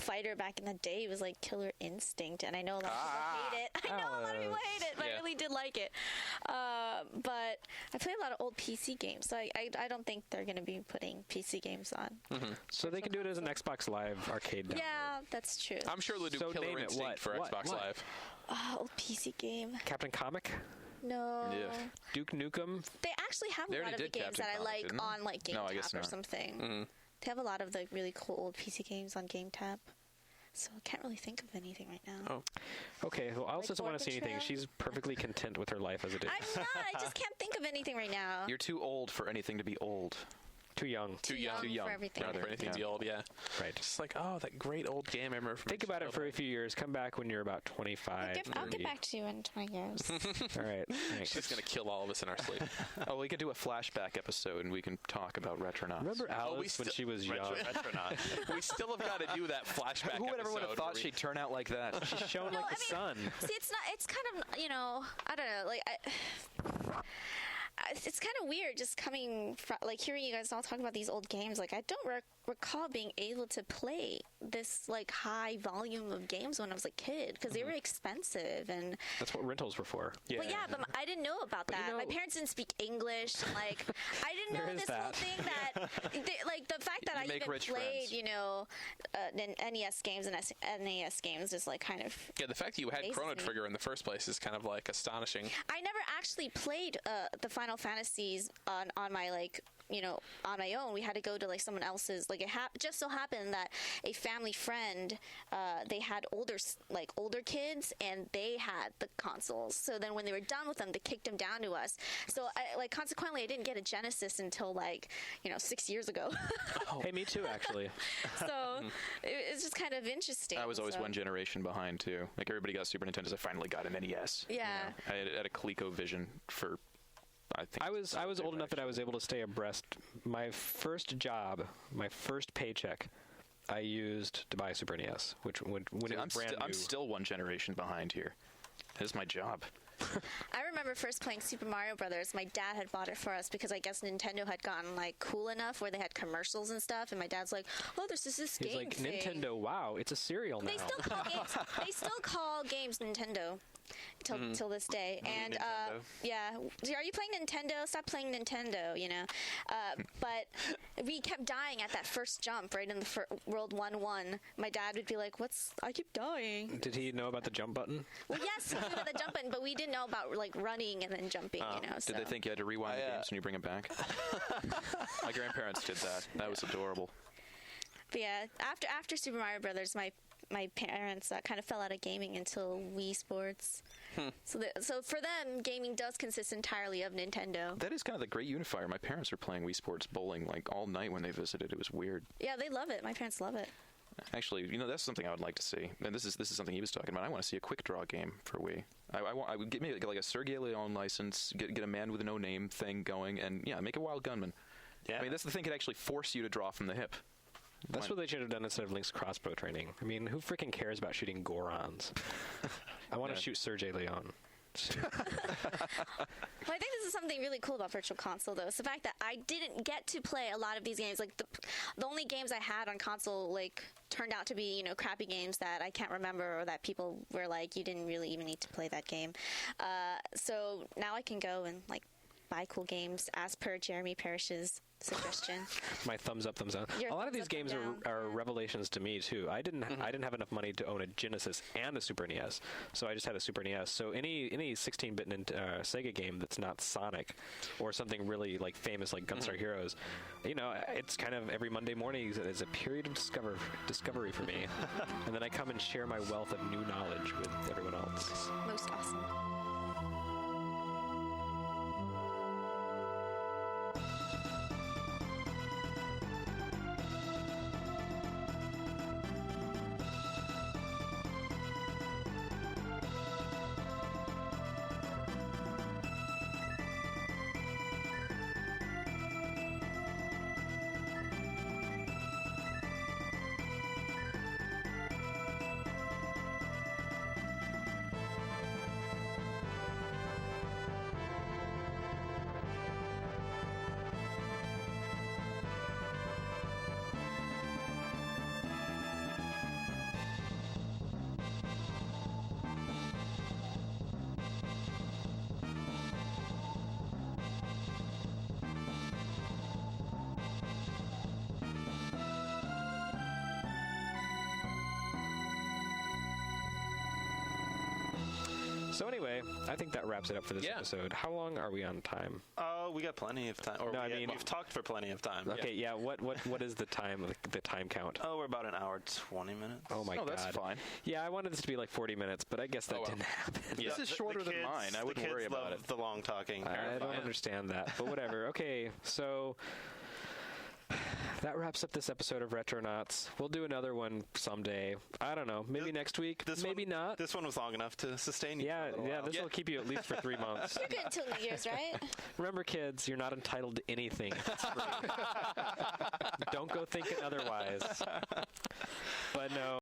fighter back in the day was like Killer Instinct, and I know a lot of people hate it. I know a lot of people hate it, but I really did like it. But I play a lot of old PC games, so I don't think they're going to be putting PC games on. So they can do it as an Xbox Live arcade download. Yeah, that's true. I'm sure they'll do Killer Instinct for Xbox Live. Old PC game. Captain Comic? No. Yeah. Duke Nukem? They actually have a lot of the games that I like on like GameTap or something. They have a lot of the really cool old PC games on GameTap. So I can't really think of anything right now. Oh. Okay, well, Alice doesn't want to see anything. She's perfectly content with her life as it is. I'm not. I just can't think of anything right now. You're too old for anything to be old. Too young. Too young for everything. For anything to be old, yeah. Right. Just like, that great old game I remember from Think about it for a few years. Come back when you're about 25. I'll get back to you in 20 years. All right. Thanks. She's going to kill all of us in our sleep. We could do a flashback episode and we can talk about Retronauts. Remember Alice when she was young? Retronaut. We still have got to do that flashback Who would ever episode would have thought she'd turn out like that? She's shone like the sun. See, it's kind of, I don't know, like, it's kind of weird just coming from, like, hearing you guys all talk about these old games. Like, I don't recall being able to play this, like, high volume of games when I was a kid, because they were expensive. And that's what rentals were for. Yeah. But I didn't know about that. My parents didn't speak English. And, like, I didn't know this whole thing that, like, the fact that I even played, NES games and NES games is, like, kind of... Yeah, the fact that you had Chrono Trigger in the first place is kind of, like, astonishing. I never actually played the Final Fantasies on my, like, on my own. We had to go to, like, someone else's. Like, it just so happened that a family friend, they had older kids, and they had the consoles. So then when they were done with them, they kicked them down to us. So, consequently, I didn't get a Genesis until, like, 6 years ago. Hey, me too, actually. So it's just kind of interesting. I was always one generation behind, too. Like, everybody got Super Nintendos. I finally got an NES. Yeah. I had a ColecoVision for... I was old enough that I was able to stay abreast. My first job, my first paycheck, I used to buy a Super NES, which when it was brand new. I'm still one generation behind here. This is my job. I remember first playing Super Mario Brothers. My dad had bought it for us because I guess Nintendo had gotten, like, cool enough where they had commercials and stuff. And my dad's like, "Oh, there's this game." He's like, thing. "Nintendo, wow, it's a cereal now." They still call games Nintendo. Till this day. And yeah, are you playing Nintendo? Stop playing Nintendo, but we kept dying at that first jump right in the World 1-1. My dad would be like, I keep dying. Did he know about the jump button? Well, yes, he knew about the jump button, but we didn't know about, like, running and then jumping, so. Did they think you had to rewind the games when you bring it back? My grandparents did that. That was adorable. But yeah, after Super Mario Brothers, my parents kind of fell out of gaming until Wii Sports. So for them, gaming does consist entirely of Nintendo. That is kind of the great unifier. My parents were playing Wii Sports bowling, like, all night when they visited. It was weird. Yeah, they love it. My parents love it. Actually, that's something I would like to see. And this is something he was talking about. I want to see a quick draw game for Wii. I would get me like a Sergei Leone license, get a man with a no name thing going, and make a Wild Gunman. Yeah. I mean, that's the thing could actually force you to draw from the hip. That's what they should have done instead of Link's crossbow training. I mean, who freaking cares about shooting Gorons? I want to shoot Sergei Leone. Well, I think this is something really cool about Virtual Console, though. It's the fact that I didn't get to play a lot of these games. Like, the only games I had on console, like, turned out to be, crappy games that I can't remember, or that people were like, you didn't really even need to play that game. So now I can go and, like, buy cool games as per Jeremy Parrish's suggestion. My thumbs up, thumbs down. A lot of these games are revelations to me too. I didn't have enough money to own a Genesis and a Super NES, so I just had a Super NES. So any 16-bit Sega game that's not Sonic or something really, like, famous like Gunstar Heroes, it's kind of every Monday morning is a period of discovery for me, and then I come and share my wealth of new knowledge with everyone else. Most awesome. So anyway, I think that wraps it up for this episode. How long are we on time? We got plenty of time. Or No, I mean- we've talked for plenty of time. Okay, yeah. What is the time count? Oh, we're about an hour 20 minutes. Oh my god. that's fine. Yeah, I wanted this to be like 40 minutes, but I guess that didn't happen. This is shorter than mine. I wouldn't worry about it. The long talking. I don't understand that, but whatever. Okay, so that wraps up this episode of Retronauts. We'll do another one someday. I don't know. Maybe next week. Maybe not. This one was long enough to sustain you. Yeah, this will keep you at least for 3 months. You're good until New Year's, right? Remember, kids, you're not entitled to anything. It's free. Don't go thinking otherwise. But no,